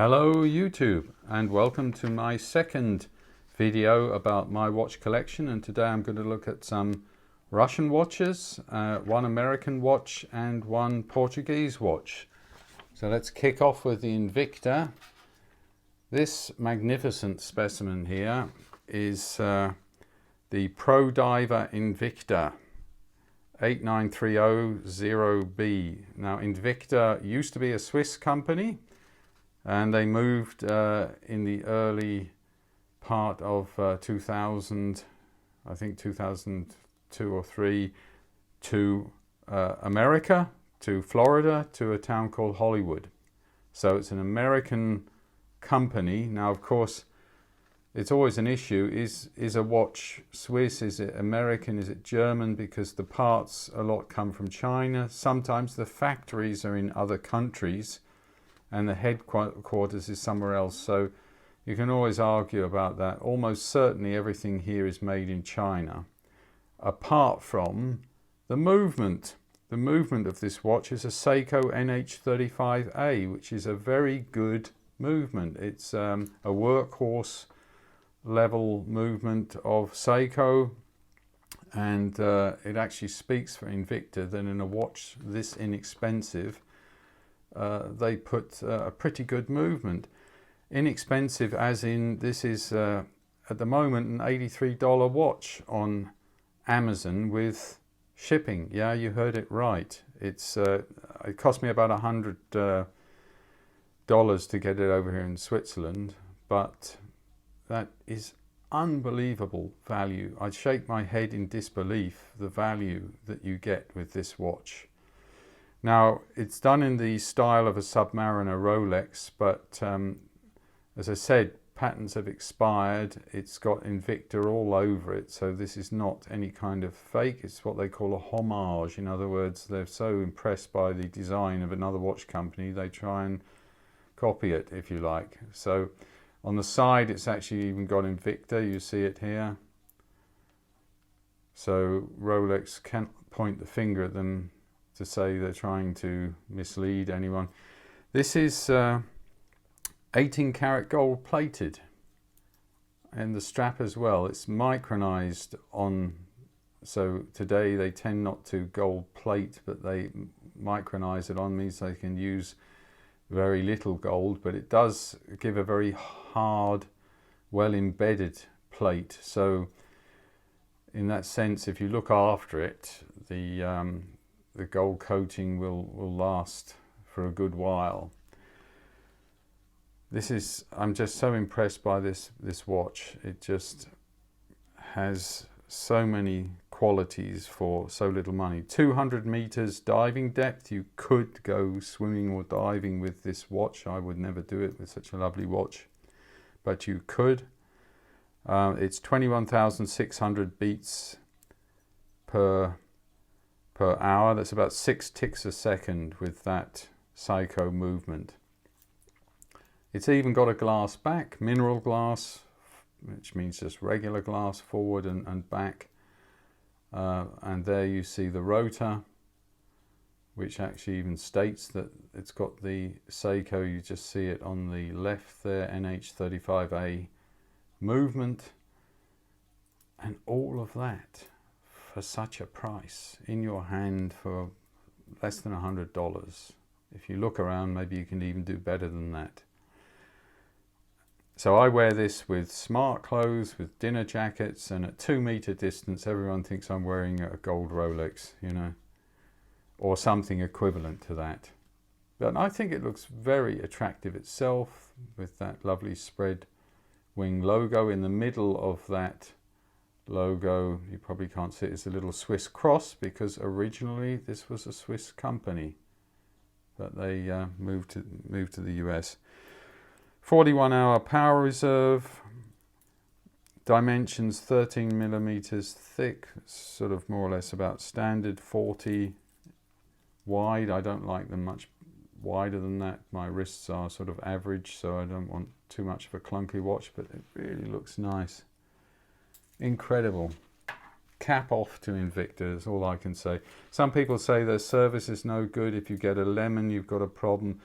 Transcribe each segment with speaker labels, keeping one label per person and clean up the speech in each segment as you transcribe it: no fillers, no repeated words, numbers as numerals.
Speaker 1: Hello YouTube, and welcome to my second video about my watch collection. And today I'm going to look at some Russian watches, one American watch and one Portuguese watch. So let's kick off with the Invicta. This magnificent specimen here is the Pro Diver Invicta 89300B. Now Invicta used to be a Swiss company, and they moved in the early part of 2000, I think 2002 or 3, to America, to Florida, to a town called Hollywood. So it's an American company. Now, of course, it's always an issue. Is a watch Swiss? Is it American? Is it German? Because the parts a lot come from China. Sometimes the factories are in other countries and the headquarters is somewhere else. So you can always argue about that. Almost certainly everything here is made in China, apart from the movement. The movement of this watch is a Seiko NH35A, which is a very good movement. It's a workhorse level movement of Seiko, and it actually speaks for Invicta that in a watch this inexpensive, they put a pretty good movement. Inexpensive as in this is at the moment an $83 watch on Amazon with shipping. Yeah, you heard it right. It's it cost me about $100 to get it over here in Switzerland, but that is unbelievable value. I'd shake my head in disbelief the value that you get with this watch. Now, it's done in the style of a Submariner Rolex, but as I said, patents have expired. It's got Invicta all over it, so this is not any kind of fake. It's what they call a homage. In other words, they're so impressed by the design of another watch company, they try and copy it, if you like. So on the side, it's actually even got Invicta. You see it here. So Rolex can't point the finger at them to say they're trying to mislead anyone. This is 18 karat gold plated, and the strap as well. It's micronized on, so today they tend not to gold plate, but they micronize it on, means they can use very little gold, but it does give a very hard, well embedded plate. So in that sense, if you look after it, the gold coating will last for a good while. I'm just so impressed by this watch. It just has so many qualities for so little money. 200 meters diving depth. You could go swimming or diving with this watch. I would never do it with such a lovely watch, but you could. It's 21,600 beats per hour. That's about 6 ticks a second with that Seiko movement. It's even got a glass back, mineral glass, which means just regular glass forward and back. And there you see the rotor, which actually even states that it's got the Seiko. You just see it on the left there, NH35A movement. And all of that for such a price in your hand for less than $100. If you look around, maybe you can even do better than that. So I wear this with smart clothes, with dinner jackets, and at 2 meter distance everyone thinks I'm wearing a gold Rolex, you know, or something equivalent to that. But I think it looks very attractive itself, with that lovely spread wing logo. In the middle of that logo, you probably can't see it, it's a little Swiss cross, because originally this was a Swiss company, but they moved to the US. 41-hour power reserve, dimensions 13 millimeters thick, sort of more or less about standard, 40 wide. I don't like them much wider than that. My wrists are sort of average, so I don't want too much of a clunky watch, but it really looks nice. Incredible. Cap off to Invicta is all I can say. Some people say their service is no good. If you get a lemon, you've got a problem.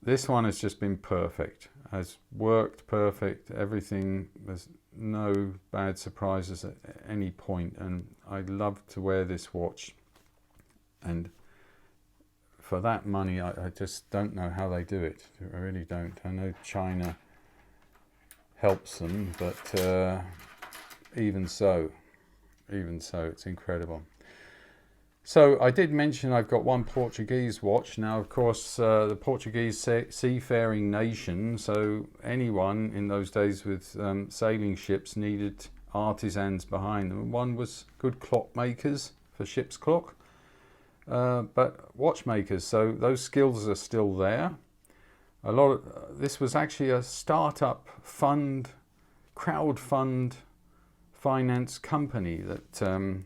Speaker 1: this one has just been perfect, has worked perfect, everything, there's no bad surprises at any point, and I love to wear this watch, and for that money I just don't know how they do it. I really don't. I know China helps them, but even so it's incredible. So I did mention I've got one Portuguese watch. Now, of course, the Portuguese seafaring nation, so anyone in those days with sailing ships needed artisans behind them. One was good clockmakers for ship's clock, but watchmakers, so those skills are still there. This was actually a startup crowdfund finance company that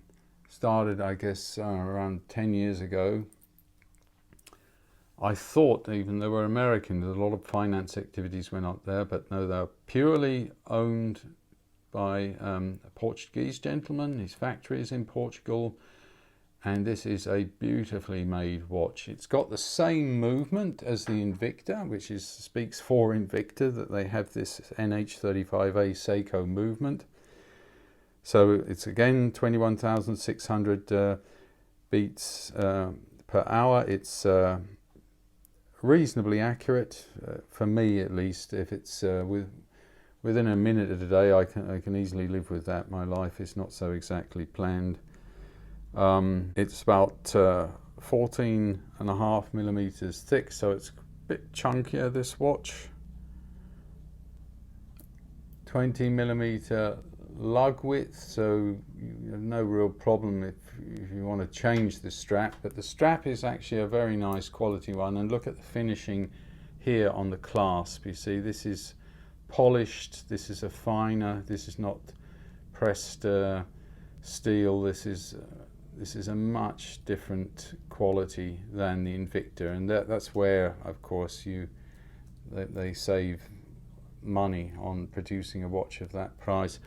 Speaker 1: started, I guess, around 10 years ago. I thought even they were American, a lot of finance activities went up there, but no, they're purely owned by a Portuguese gentleman. His factory is in Portugal, and this is a beautifully made watch. It's got the same movement as the Invicta, which speaks for Invicta, that they have this NH35A Seiko movement. So it's again 21,600 beats per hour. It's reasonably accurate, for me at least. If it's within a minute of the day, I can easily live with that. My life is not so exactly planned. It's about 14.5 millimeters thick, so it's a bit chunkier, this watch. 20 millimeter lug width, so you have no real problem if you want to change the strap, but the strap is actually a very nice quality one. And look at the finishing here on the clasp. You see, this is polished, this is a finer, this is not pressed steel. This is a much different quality than the Invicta, and that's where, of course, they save money on producing a watch of that price.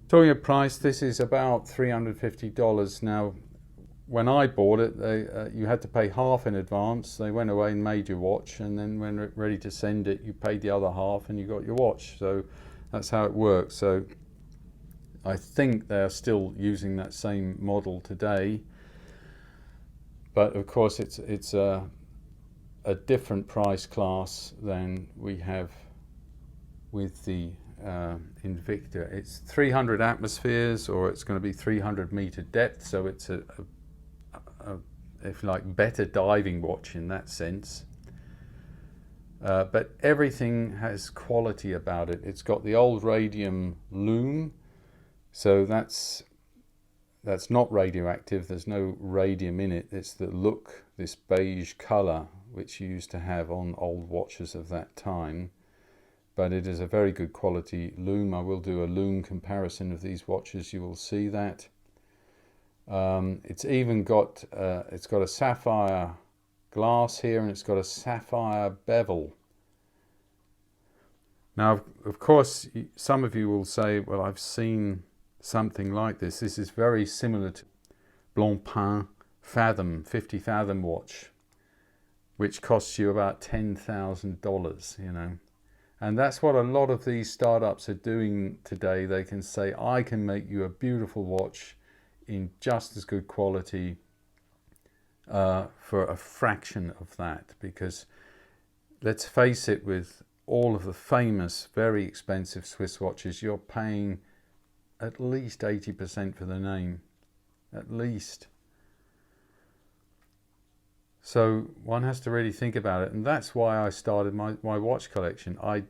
Speaker 1: Talking of price, this is about $350. Now, when I bought it, you had to pay half in advance. They went away and made your watch, and then when ready to send it, you paid the other half and you got your watch. So that's how it works. So I think they're still using that same model today, but of course it's a different price class than we have with the Invicta. It's 300 atmospheres, or it's going to be 300 meter depth, so it's a if you like, better diving watch in that sense. But everything has quality about it. It's got the old radium lume, so that's not radioactive. There's no radium in it. It's the look, this beige color, which you used to have on old watches of that time. But it is a very good quality lume. I will do a lume comparison of these watches. You will see that. It's even got it's got a sapphire glass here, and it's got a sapphire bevel. Now, of course, some of you will say, well, I've seen something like this. This is very similar to Blancpain Fathom, 50 Fathom watch, which costs you about $10,000, you know. And that's what a lot of these startups are doing today. They can say, I can make you a beautiful watch in just as good quality for a fraction of that. Because let's face it, with all of the famous, very expensive Swiss watches, you're paying at least 80% for the name, at least. So one has to really think about it, and that's why I started my watch collection. I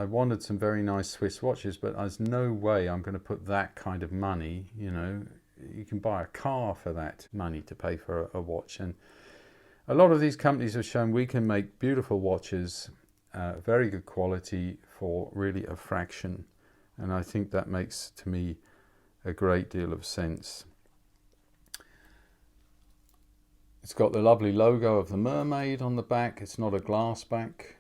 Speaker 1: wanted some very nice Swiss watches, but there's no way I'm going to put that kind of money, you know. You can buy a car for that money to pay for a watch. And a lot of these companies have shown we can make beautiful watches, very good quality, for really a fraction. And I think that makes, to me, a great deal of sense. It's got the lovely logo of the mermaid on the back. It's not a glass back,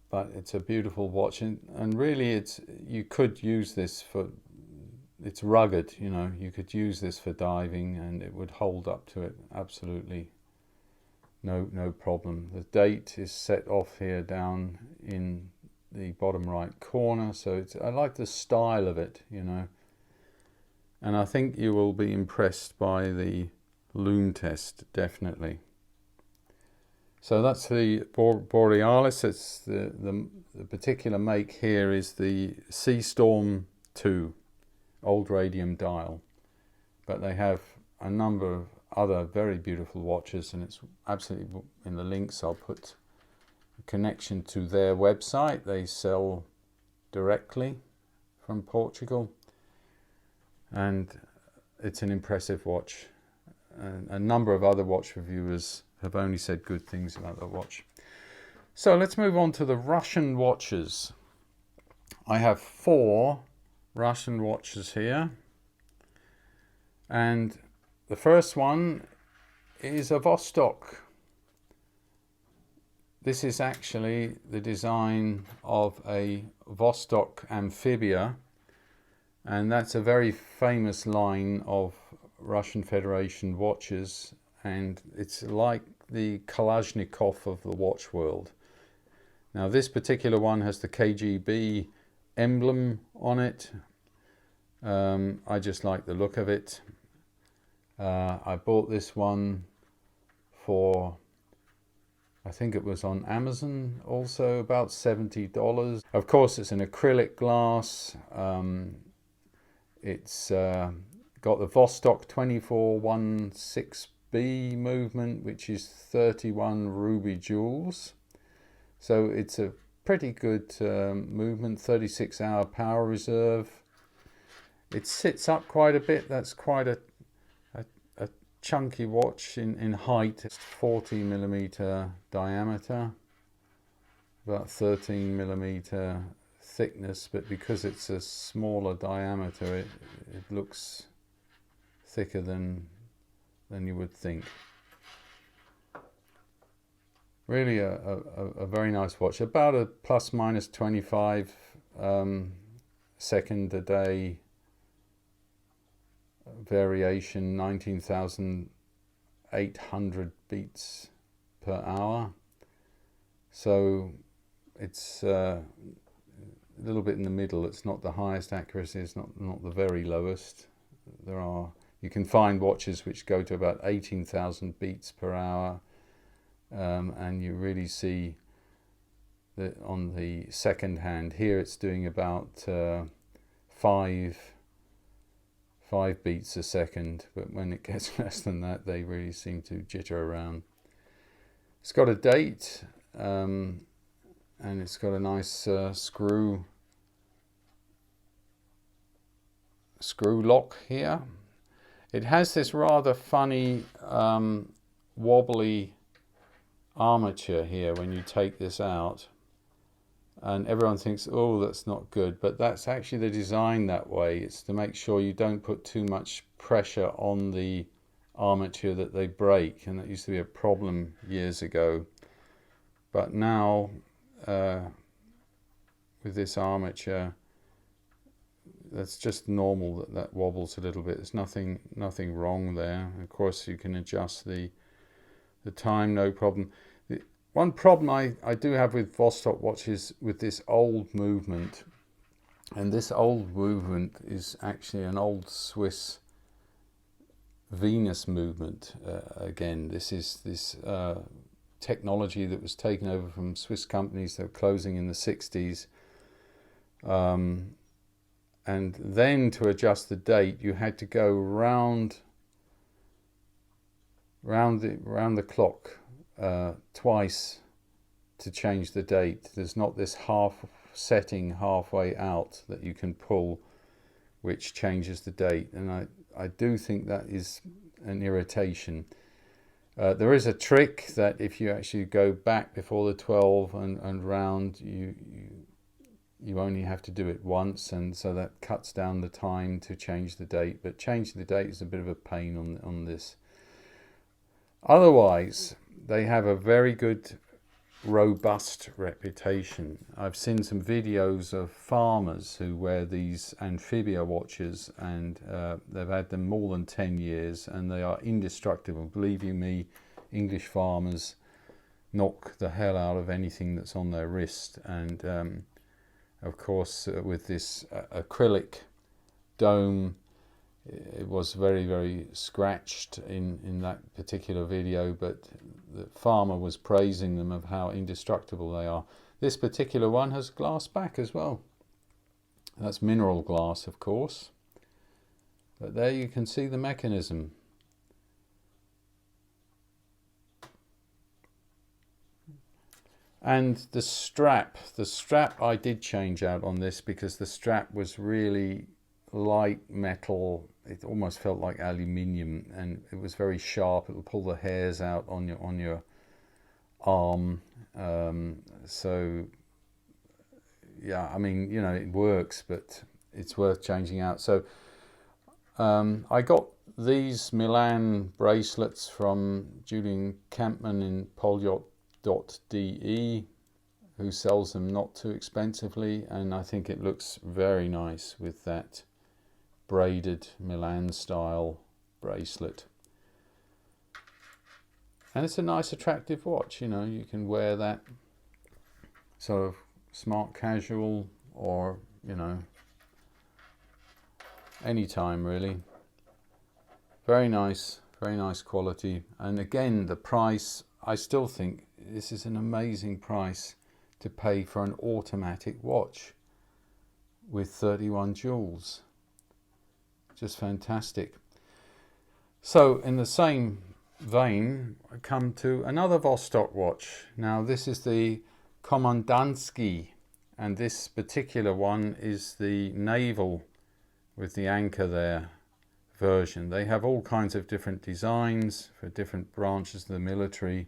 Speaker 1: but it's a beautiful watch. And really, you could use this for, it's rugged, you know, you could use this for diving and it would hold up to it absolutely. no problem. The date is set off here down in the bottom right corner, so I like the style of it, you know, and I think you will be impressed by the lume test, definitely. So that's the Borealis. It's the particular make here is the Sea Storm 2 old radium dial, but they have a number of other very beautiful watches, and it's absolutely, in the links I'll put a connection to their website. They sell directly from Portugal, and it's an impressive watch. And a number of other watch reviewers have only said good things about the watch. So let's move on to the Russian watches. I have 4 Russian watches here, and the first one is a Vostok. This is actually the design of a Vostok Amphibia, and that's a very famous line of Russian Federation watches, and it's like the Kalashnikov of the watch world. Now this particular one has the KGB emblem on it. I just like the look of it. I bought this one for, I think it was on Amazon also, about $70. Of course it's an acrylic glass. It's got the Vostok 2416B movement, which is 31 ruby jewels. So it's a pretty good movement, 36-hour power reserve. It sits up quite a bit. That's quite a chunky watch in height. It's 40mm diameter, about 13mm thickness, but because it's a smaller diameter, it looks thicker than you would think. Really a very nice watch, about a plus minus 25 second a day variation, 19,800 beats per hour. So it's a little bit in the middle. It's not the highest accuracy, it's not the very lowest. You can find watches which go to about 18,000 beats per hour, and you really see that on the second hand. Here it's doing about 5 beats a second, but when it gets less than that, they really seem to jitter around. It's got a date, and it's got a nice screw lock here. It has this rather funny wobbly armature here when you take this out, and everyone thinks, oh, that's not good, but that's actually the design that way. It's to make sure you don't put too much pressure on the armature that they break, and that used to be a problem years ago. But now with this armature, that's just normal that wobbles a little bit. There's nothing wrong there. Of course you can adjust the time, no problem. One problem I do have with Vostok watches, with this old movement, and this old movement is actually an old Swiss Venus movement. Again, this is this technology that was taken over from Swiss companies that were closing in the 60s. And then to adjust the date, you had to go round the clock twice to change the date. There's not this half setting halfway out that you can pull, which changes the date, and I do think that is an irritation. There is a trick that if you actually go back before the 12 and round, you only have to do it once, and so that cuts down the time to change the date. But changing the date is a bit of a pain on this. Otherwise, they have a very good, robust reputation. I've seen some videos of farmers who wear these Amphibia watches, and they've had them more than 10 years, and they are indestructible. Believe you me, English farmers knock the hell out of anything that's on their wrist. And of course, with this acrylic dome, it was very, very scratched in that particular video, but the farmer was praising them of how indestructible they are. This particular one has glass back as well. That's mineral glass, of course. But there you can see the mechanism. And the strap I did change out on this because the strap was really light metal. It almost felt like aluminium, and it was very sharp. It will pull the hairs out on your arm. So yeah, I mean, you know, it works, but it's worth changing out. So I got these Milan bracelets from Julian Campman in Poljot.de, who sells them not too expensively, and I think it looks very nice with that braided Milan style bracelet. And it's a nice attractive watch, you know. You can wear that sort of smart casual, or, you know, anytime really. Very nice quality. And again, the price, I still think this is an amazing price to pay for an automatic watch with 31 jewels. Just fantastic. So in the same vein, I come to another Vostok watch. Now this is the Sturmanskie, and this particular one is the naval with the anchor there version. They have all kinds of different designs for different branches of the military,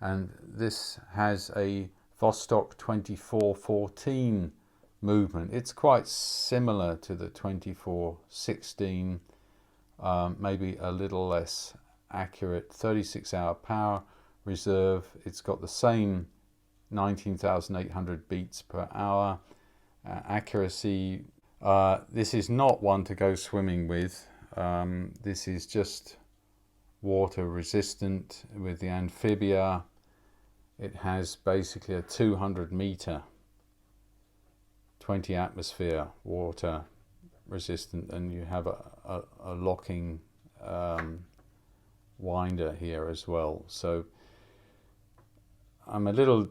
Speaker 1: and this has a Vostok 2414 movement. It's quite similar to the 2416, maybe a little less accurate. 36-hour power reserve. It's got the same 19,800 beats per hour. Accuracy. This is not one to go swimming with. This is just water resistant with the amphibia. It has basically a 200 meter, 20 atmosphere water resistant, and you have a locking winder here as well. So I'm a little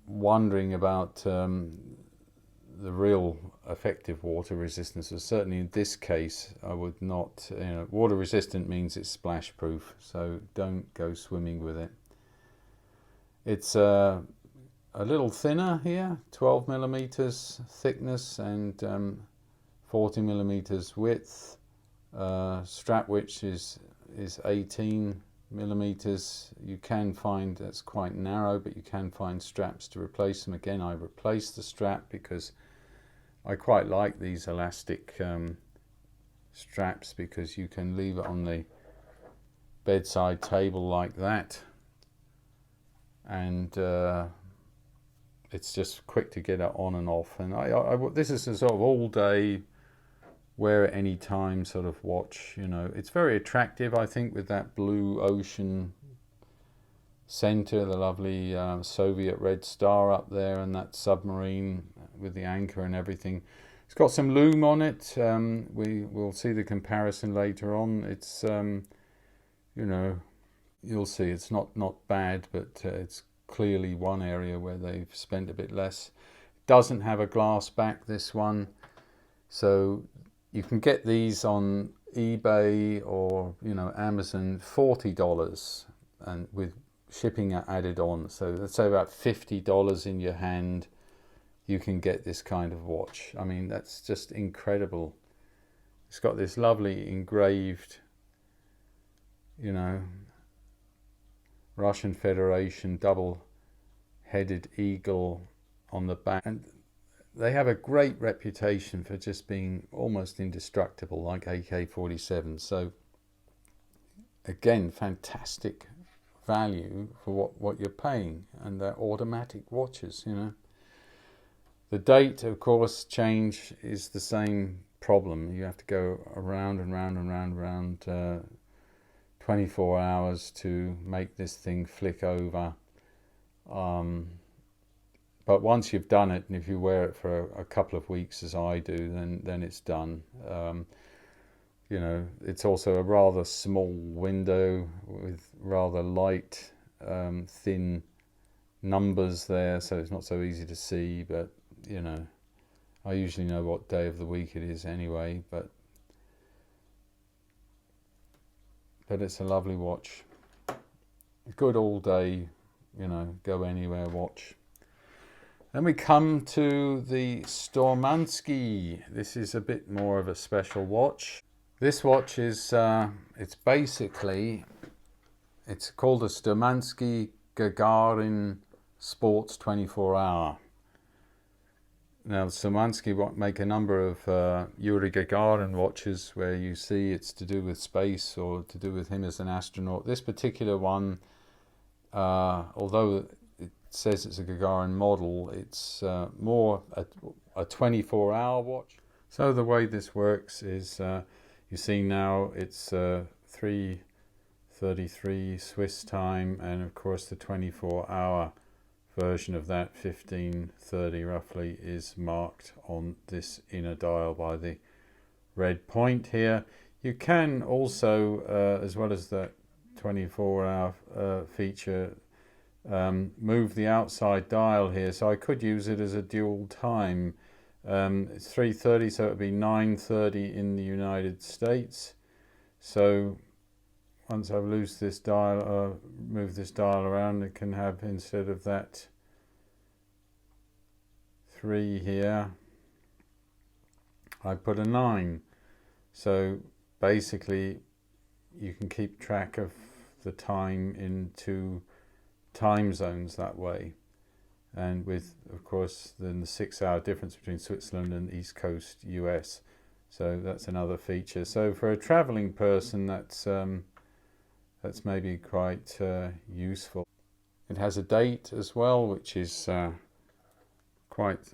Speaker 1: wondering about the real effective water resistance. So certainly in this case, I would not, you know, water resistant means it's splash proof, so don't go swimming with it. It's a little thinner here, 12 millimeters thickness and 40 millimeters width. Strap width is 18 millimeters. You can find, that's quite narrow, but you can find straps to replace them. Again, I replaced the strap because I quite like these elastic straps, because you can leave it on the bedside table like that, and it's just quick to get it on and off. And this is a sort of all day, wear at any time sort of watch. You know, it's very attractive, I think, with that blue ocean center, the lovely Soviet red star up there, and that submarine with the anchor and everything. It's got some loom on it. We will see the comparison later on. It's you know, you'll see it's not bad, but it's clearly one area where they've spent a bit less. Doesn't have a glass back, this one, so you can get these on eBay or, you know, Amazon, $40, and with shipping added on. So let's say about $50 in your hand, you can get this kind of watch. I mean, that's just incredible. It's got this lovely engraved, you know, Russian Federation double-headed eagle on the back. And they have a great reputation for just being almost indestructible, like AK-47. So again, fantastic value for what you're paying, and they're automatic watches, you know. The date, of course, change is the same problem. You have to go around and round and round and round. 24 hours to make this thing flick over. But once you've done it, and if you wear it for a couple of weeks as I do, then it's done. You know, it's also a rather small window with rather light, thin numbers there, so it's not so easy to see, but you know, I usually know what day of the week it is anyway, but it's a lovely watch. Good all day, you know, go anywhere watch. Then we come to the Sturmanskie. This is a bit more of a special watch. This watch is, it's called a Sturmanskie Gagarin Sports 24 Hour. Now, Sturmanskie make a number of Yuri Gagarin watches where you see it's to do with space or to do with him as an astronaut. This particular one, although it says it's a Gagarin model, it's more a 24-hour watch. So the way this works is, you see now it's 3:33 Swiss time, and of course the 24-hour version of that, 15:30 roughly, is marked on this inner dial by the red point here. You can also, as well as that 24-hour feature, move the outside dial here, so I could use it as a dual time. It's 3:30, so it would be 9:30 in the United States. So once I've moved this dial around, it can have, instead of that 3 here, I put a 9. So basically you can keep track of the time in 2 time zones that way, and with, of course, then the 6-hour difference between Switzerland and East Coast US. So that's another feature. So for a traveling person, that's maybe quite useful. It has a date as well, which is quite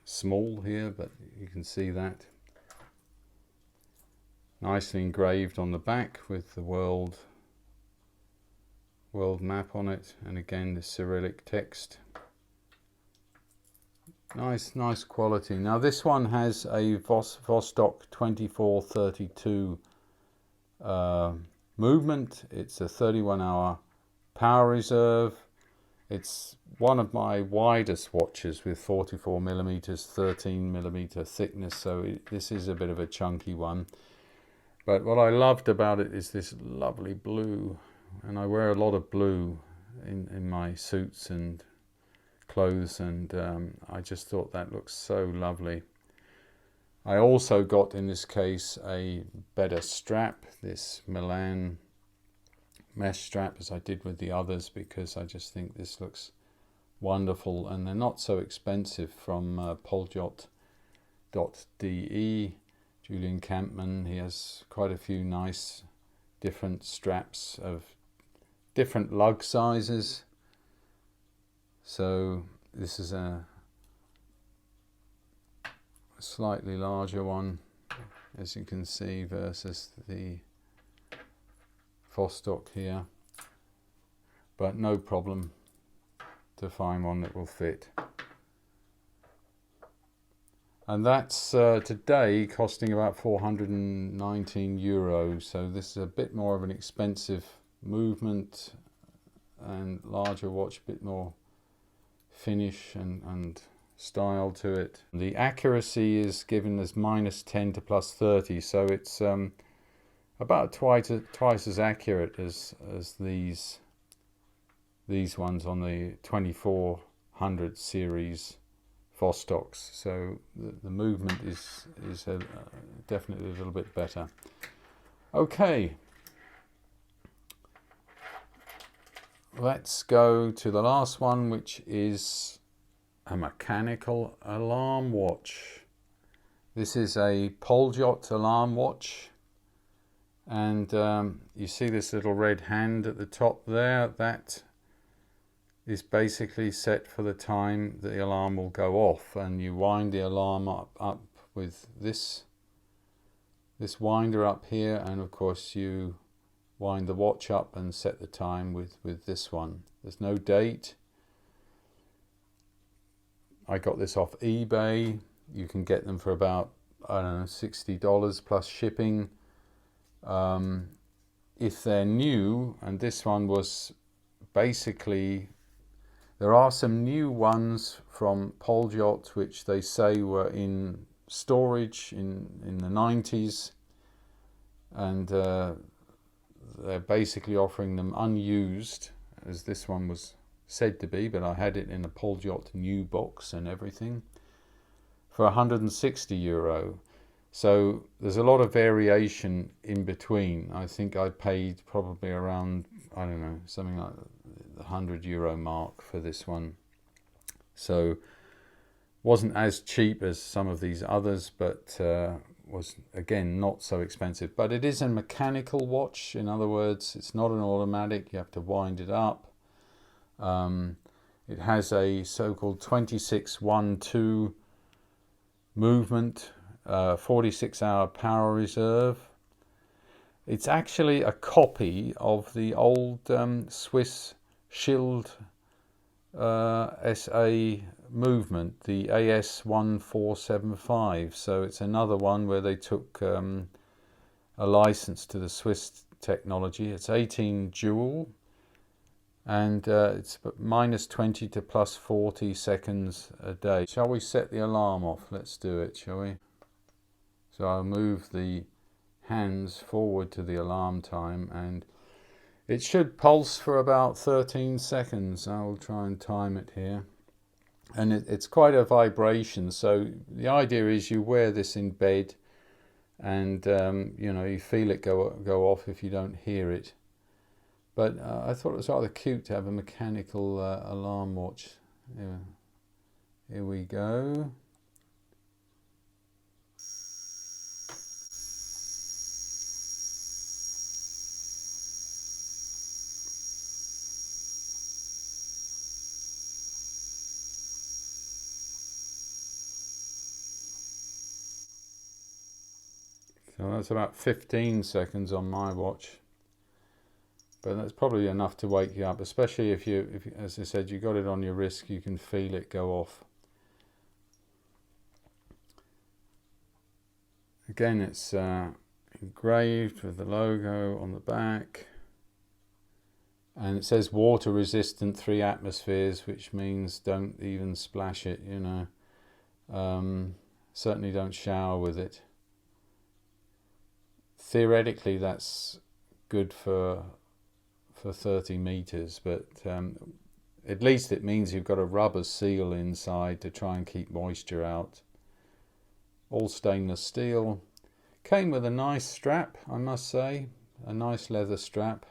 Speaker 1: small here, but you can see that nicely engraved on the back with the world map on it, and again the Cyrillic text. Nice quality. Now this one has a Vostok 2432 movement. It's a 31-hour power reserve. It's one of my widest watches with 44 millimeters, 13 millimeter thickness, so this is a bit of a chunky one. But what I loved about it is this lovely blue, and I wear a lot of blue in my suits and clothes, and I just thought that looks so lovely. I also got, in this case, a better strap, this Milan mesh strap, as I did with the others, because I just think this looks wonderful, and they're not so expensive, from Poljot.de. Julian Campman, he has quite a few nice different straps of different lug sizes. So this is a slightly larger one, as you can see, versus the Vostok here, but no problem to find one that will fit. And that's today costing about 419 euros, so this is a bit more of an expensive movement and larger watch, a bit more finish and style to it. The accuracy is given as -10 to +30, so it's about twice as accurate as these ones on the 2400 series Vostoks. So the movement is definitely a little bit better. Okay, let's go to the last one, which is a mechanical alarm watch. This is a Poljot alarm watch, and you see this little red hand at the top there. That is basically set for the time that the alarm will go off, and you wind the alarm up with this winder up here, and of course you wind the watch up and set the time with this one. There's no date. I got this off eBay. You can get them for about, I don't know, $60 plus shipping. If they're new, and this one was basically, there are some new ones from Poljot which they say were in storage in the 90s, and they're basically offering them unused, as this one was said to be, but I had it in a Poljot new box and everything, for €160. So there's a lot of variation in between. I think I paid probably around, I don't know, something like the €100 mark for this one. So wasn't as cheap as some of these others, but was again not so expensive. But it is a mechanical watch. In other words, it's not an automatic. You have to wind it up. It has a so-called 26-1-2 movement, 46-hour power reserve. It's actually a copy of the old Swiss Schild SA movement, the AS1475. So it's another one where they took a license to the Swiss technology. It's 18 joule, and it's -20 to +40 seconds a day. Shall we set the alarm off? Let's do it, shall we? So I'll move the hands forward to the alarm time, and it should pulse for about 13 seconds. I will try and time it here. And it's quite a vibration, so the idea is you wear this in bed, and you know, you feel it go off if you don't hear it. But I thought it was rather cute to have a mechanical alarm watch. Here we go. So that's about 15 seconds on my watch, but that's probably enough to wake you up, especially if you, as I said, you got it on your wrist, you can feel it go off. Again, it's engraved with the logo on the back, and it says water resistant 3 atmospheres, which means don't even splash it, you know. Certainly don't shower with it. Theoretically, that's good for 30 meters, but at least it means you've got a rubber seal inside to try and keep moisture out. All stainless steel. Came with a nice strap, I must say, a nice leather strap.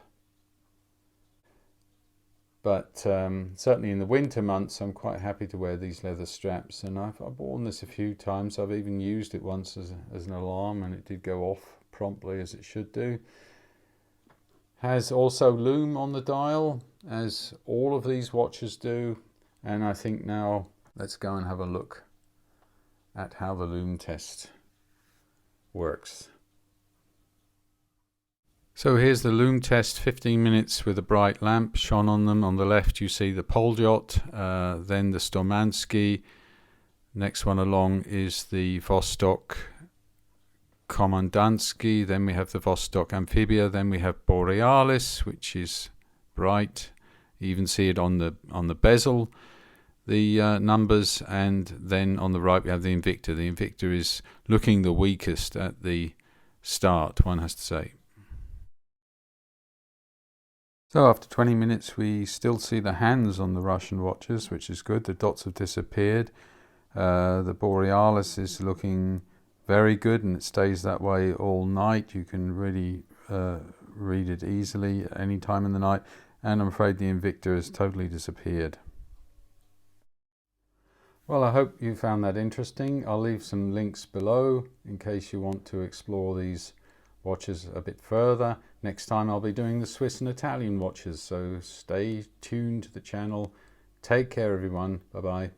Speaker 1: But certainly in the winter months, I'm quite happy to wear these leather straps, and I've worn this a few times. I've even used it once as an alarm, and it did go off promptly, as it should do. Has also loom on the dial, as all of these watches do, and I think now let's go and have a look at how the loom test works. So here's the loom test, 15 minutes with a bright lamp shone on them. On the left you see the Poljot, then the Sturmanskie. Next one along is the Vostok Sturmanskie, then we have the Vostok Amphibia, then we have Borealis, which is bright. You even see it on the bezel, the numbers, and then on the right we have the Invicta. The Invicta is looking the weakest at the start, one has to say. So after 20 minutes we still see the hands on the Russian watches, which is good. The dots have disappeared. The Borealis is looking very good, and it stays that way all night. You can really read it easily at any time in the night, and I'm afraid the Invicta has totally disappeared. Well, I hope you found that interesting. I'll leave some links below in case you want to explore these watches a bit further. Next time I'll be doing the Swiss and Italian watches, so stay tuned to the channel. Take care everyone. Bye bye.